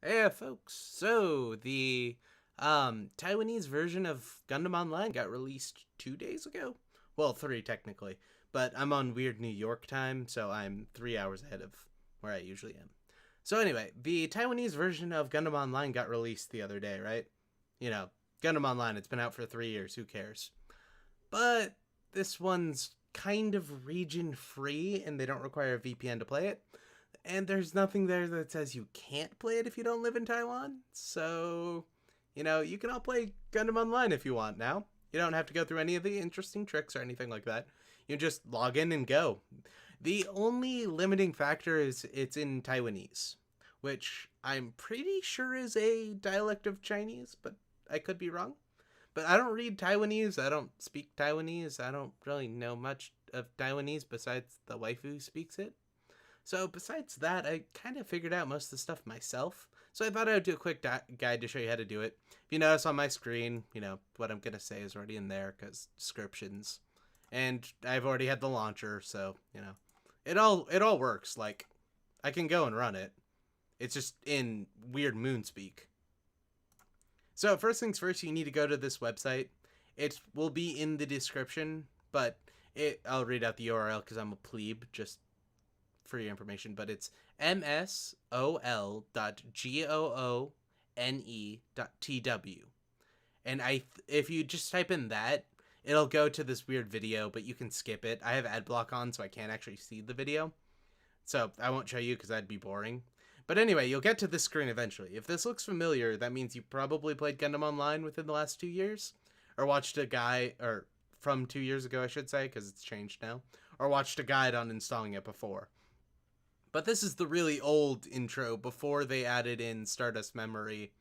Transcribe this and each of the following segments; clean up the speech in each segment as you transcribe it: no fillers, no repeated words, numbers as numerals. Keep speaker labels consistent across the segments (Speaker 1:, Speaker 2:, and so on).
Speaker 1: Hey, folks. So, the Taiwanese version of Gundam Online got released 2 days ago. Well, three technically, but I'm on weird New York time, so I'm 3 hours ahead of where I usually am. So, anyway, the Taiwanese version of Gundam Online got released the other day, right? You know, Gundam Online, it's been out for 3 years, who cares? But this one's kind of region free, and they don't require a VPN to play it, and there's nothing there that says you can't play it if you don't live in Taiwan. So, you can all play Gundam Online if you want now. You don't have to go through any of the interesting tricks or anything like that. You just log in and go. The only limiting factor is it's in Taiwanese, which I'm pretty sure is a dialect of Chinese, but I could be wrong. But I don't read Taiwanese. I don't speak Taiwanese. I don't really know much of Taiwanese besides the waifu who speaks it. So besides that, I kind of figured out most of the stuff myself. So I thought I would do a quick guide to show you how to do it. If you notice on my screen, what I'm going to say is already in there because descriptions. And I've already had the launcher, so, it all works. Like, I can go and run it. It's just in weird moon speak. So first things first, you need to go to this website. It will be in the description, but I'll read out the URL because I'm a plebe, just for your information, but it's msol.goone.tw. And if you just type in that, it'll go to this weird video, but you can skip it. I have ad block on, so I can't actually see the video. So I won't show you because that'd be boring. But anyway, you'll get to this screen eventually. If this looks familiar, that means you probably played Gundam Online within the last 2 years, or watched a guy, or from 2 years ago, I should say, because it's changed now, or watched a guide on installing it before. But this is the really old intro before they added in Stardust Memory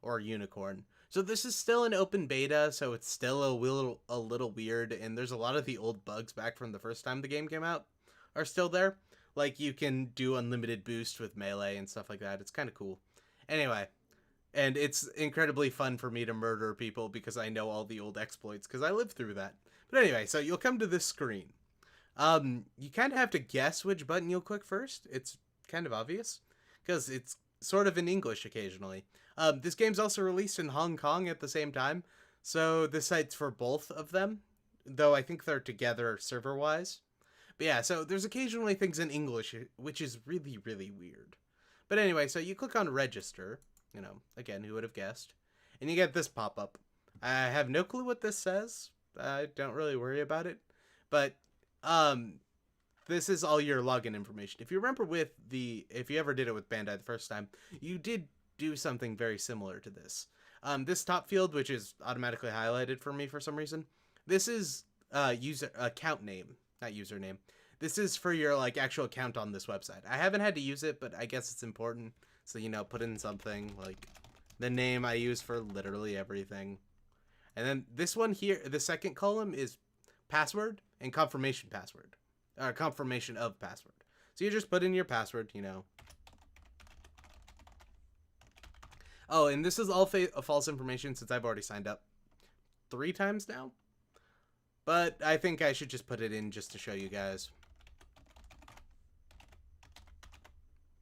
Speaker 1: or Unicorn. So this is still an open beta, so it's still a little weird, and there's a lot of the old bugs back from the first time the game came out are still there. Like, you can do unlimited boost with melee and stuff like that. It's kind of cool. Anyway, and it's incredibly fun for me to murder people because I know all the old exploits because I lived through that. But anyway, so you'll come to this screen. You kind of have to guess which button you'll click first. It's kind of obvious because it's sort of in English occasionally. This game's also released in Hong Kong at the same time, so this site's for both of them, though I think they're together server-wise. But yeah, so there's occasionally things in English, which is really, really weird. But anyway, so you click on register, again, who would have guessed, and you get this pop-up. I have no clue what this says. I don't really worry about it, but this is all your login information. If you remember if you ever did it with Bandai the first time, you did do something very similar to this. This top field, which is automatically highlighted for me for some reason, this is user account name, not username. This is for your actual account on this website. I haven't had to use it, but I guess it's important. So, put in something like the name I use for literally everything. And then this one here, the second column is password and confirmation password. Or confirmation of password. So you just put in your password, Oh, and this is all false information since I've already signed up 3 times now. But I think I should just put it in just to show you guys.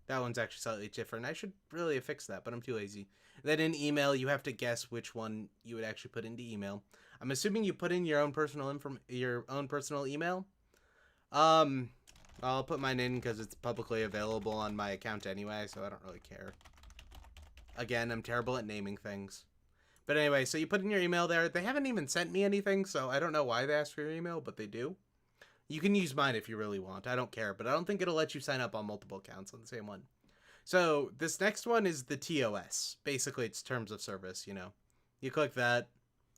Speaker 1: That one's actually slightly different. I should really have fixed that, but I'm too lazy. Then in email, you have to guess which one you would actually put into email. I'm assuming you put in your own personal email. I'll put mine in because it's publicly available on my account anyway, so I don't really care. Again, I'm terrible at naming things. But anyway, so you put in your email there. They haven't even sent me anything, so I don't know why they ask for your email, but they do. You can use mine if you really want. I don't care, but I don't think it'll let you sign up on multiple accounts on the same one. So this next one is the TOS. Basically, it's terms of service, You click that,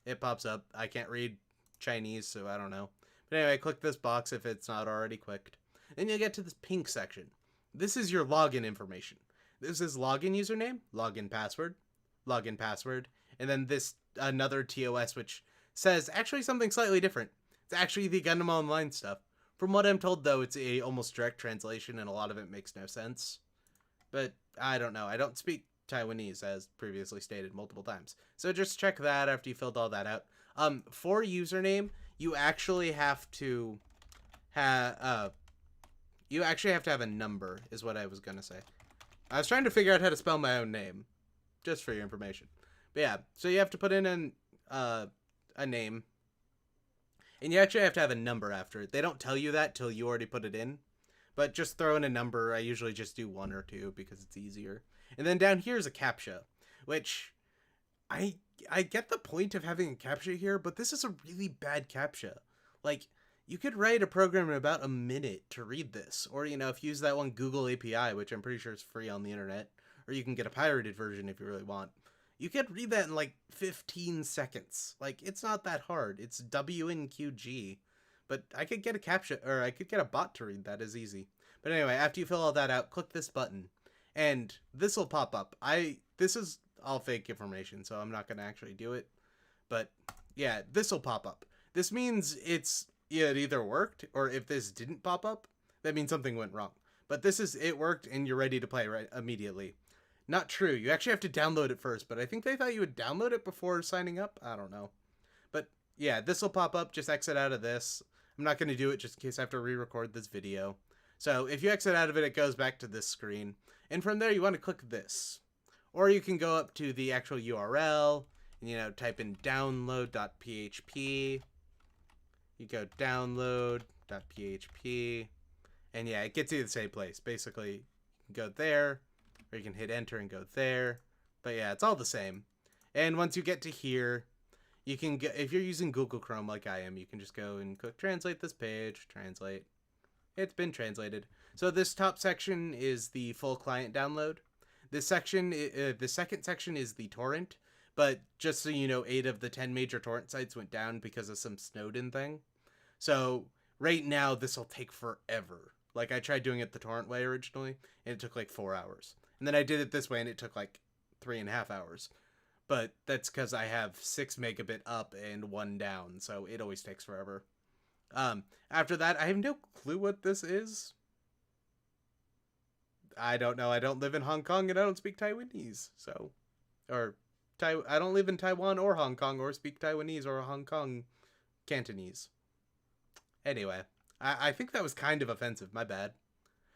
Speaker 1: it pops up. I can't read Chinese, so I don't know. But anyway, click this box if it's not already clicked. Then you'll get to this pink section. This is your login information. This is login username, login password, and then this another TOS, which says actually something slightly different. It's actually the Gundam Online stuff. From what I'm told, though, it's a almost direct translation, and a lot of it makes no sense. But I don't know. I don't speak Taiwanese, as previously stated multiple times. So just check that after you filled all that out. For username, you actually have to have a number, is what I was gonna say. I was trying to figure out how to spell my own name, just for your information. But yeah, so you have to put in a name, and you actually have to have a number after it. They don't tell you that till you already put it in, but just throw in a number. I usually just do 1 or 2 because it's easier. And then down here is a Captcha, which I get the point of having a Captcha here, but this is a really bad Captcha. Like, you could write a program in about a minute to read this, or, you know, if you use that one Google API, which I'm pretty sure is free on the internet, or you can get a pirated version if you really want. You could read that in like 15 seconds. Like, it's not that hard. It's WNQG. But I could get a Captcha, or I could get a bot to read that as easy. But anyway, after you fill all that out, click this button. And this will pop up. This is all fake information, so I'm not going to actually do it. But yeah, this will pop up. This means it either worked, or if this didn't pop up, that means something went wrong. But it worked, and you're ready to play right immediately. Not true. You actually have to download it first, but I think they thought you would download it before signing up. I don't know. But yeah, this will pop up. Just exit out of this. I'm not going to do it just in case I have to re-record this video. So if you exit out of it, it goes back to this screen. And from there, you want to click this. Or you can go up to the actual URL and, you know, type in download.php. You go download.php. And yeah, it gets you to the same place. Basically, you can go there, or you can hit enter and go there. But yeah, it's all the same. And once you get to here, you can get, if you're using Google Chrome like I am, you can just go and click translate this page, translate. It's been translated. So this top section is the full client download. This section, the second section is the torrent. But just so you know, 8 of the 10 major torrent sites went down because of some Snowden thing. So right now, this will take forever. Like, I tried doing it the torrent way originally, and it took like 4 hours. And then I did it this way, and it took like 3.5 hours. But that's because I have 6 megabit up and 1 down, so it always takes forever. After that, I have no clue what this is. I don't know. I don't live in Hong Kong, and I don't speak Taiwanese, so... I don't live in Taiwan or Hong Kong, or speak Taiwanese or Hong Kong Cantonese. Anyway, I think that was kind of offensive. My bad.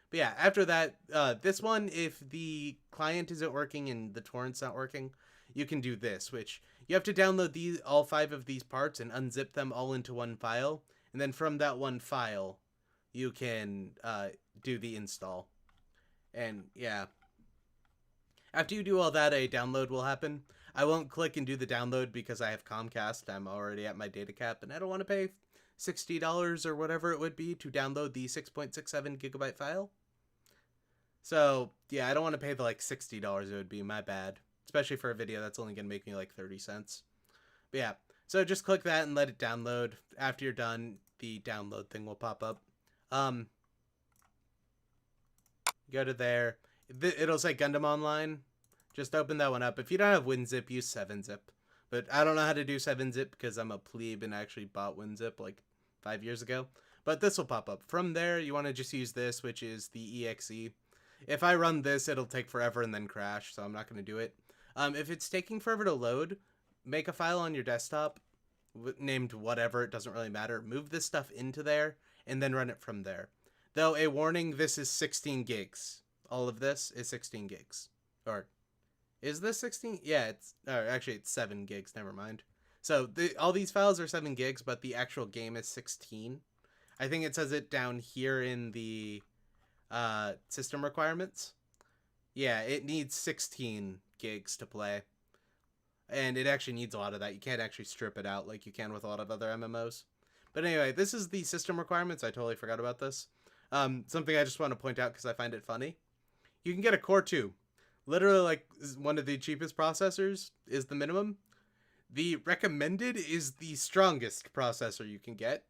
Speaker 1: But yeah, after that, this one, if the client isn't working and the torrent's not working, you can do this, which you have to download all 5 of these parts and unzip them all into one file. And then from that one file, you can do the install. And yeah, after you do all that, a download will happen. I won't click and do the download because I have Comcast. I'm already at my data cap, and I don't want to pay $60 or whatever it would be to download the 6.67 gigabyte file. So yeah, I don't want to pay the like $60 it would be. My bad. Especially for a video that's only going to make me like 30 cents. But yeah, so just click that and let it download. After you're done, the download thing will pop up. Go to there. It'll say Gundam Online. Just open that one up. If you don't have WinZip, use 7-Zip. But I don't know how to do 7-Zip because I'm a plebe and actually bought WinZip like 5 years ago. But this will pop up. From there, you want to just use this, which is the exe. If I run this, it'll take forever and then crash, so I'm not going to do it. If it's taking forever to load, make a file on your desktop named whatever. It doesn't really matter. Move this stuff into there and then run it from there. Though, a warning, this is 16 gigs. All of this is 16 gigs. Or, is this 16? Yeah, actually, it's 7 gigs. Never mind. So, all these files are 7 gigs, but the actual game is 16. I think it says it down here in the system requirements. Yeah, it needs 16 gigs to play. And it actually needs a lot of that. You can't actually strip it out like you can with a lot of other MMOs. But anyway, this is the system requirements. I totally forgot about this. Something I just want to point out because I find it funny. You can get a Core 2. Literally, like, one of the cheapest processors is the minimum. The recommended is the strongest processor you can get.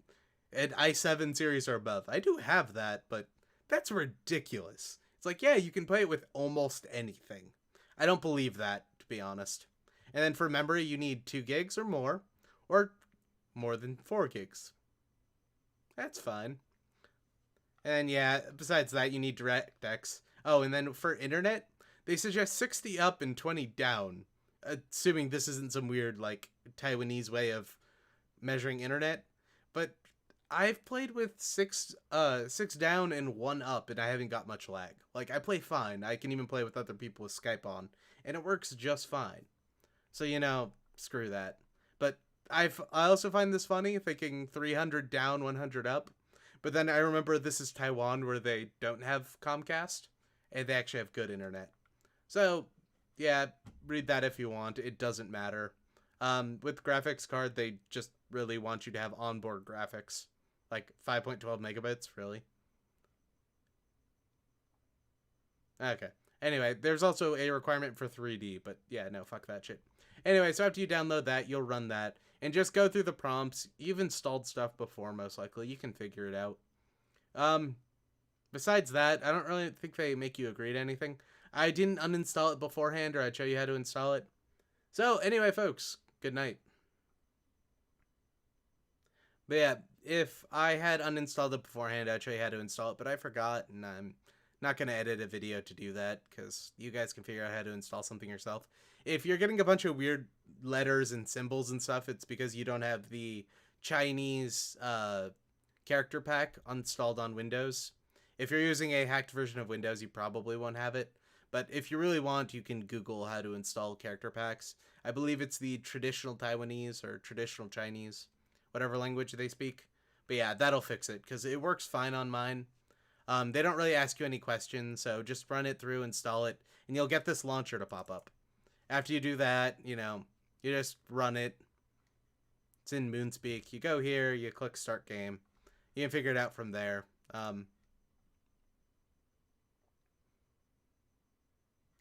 Speaker 1: An i7 series or above. I do have that, but that's ridiculous. It's like, yeah, you can play it with almost anything. I don't believe that, to be honest. And then for memory, you need 2 gigs or more than 4 gigs. That's fine. And yeah, besides that, you need DirectX. Oh, and then for internet, they suggest 60 up and 20 down. Assuming this isn't some weird, like, Taiwanese way of measuring internet. But I've played with six down and one up, and I haven't got much lag. Like, I play fine. I can even play with other people with Skype on, and it works just fine. So, screw that. But I also find this funny, thinking 300 down, 100 up. But then I remember this is Taiwan, where they don't have Comcast, and they actually have good internet. So, yeah, read that if you want. It doesn't matter. With graphics card, they just really want you to have onboard graphics. Like 5.12 megabits, really? Okay. Anyway, there's also a requirement for 3D, but yeah, no, fuck that shit. Anyway, so after you download that, you'll run that, and just go through the prompts. You've installed stuff before, most likely. You can figure it out. Um, Besides that, I don't really think they make you agree to anything. I didn't uninstall it beforehand, or I'd show you how to install it. So, anyway, folks, good night. But yeah, if I had uninstalled it beforehand, I'd show you how to install it, but I forgot, and I'm not going to edit a video to do that, because you guys can figure out how to install something yourself. If you're getting a bunch of weird letters and symbols and stuff, it's because you don't have the Chinese character pack installed on Windows. If you're using a hacked version of Windows, you probably won't have it. But if you really want, you can Google how to install character packs. I believe it's the traditional Taiwanese or traditional Chinese, whatever language they speak. But yeah, that'll fix it, because it works fine on mine. They don't really ask you any questions, so just run it through, install it, and you'll get this launcher to pop up. After you do that, you just run it. It's in Moonspeak. You go here, you click Start Game. You can figure it out from there.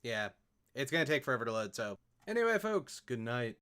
Speaker 1: Yeah, it's going to take forever to load, so. Anyway, folks, good night.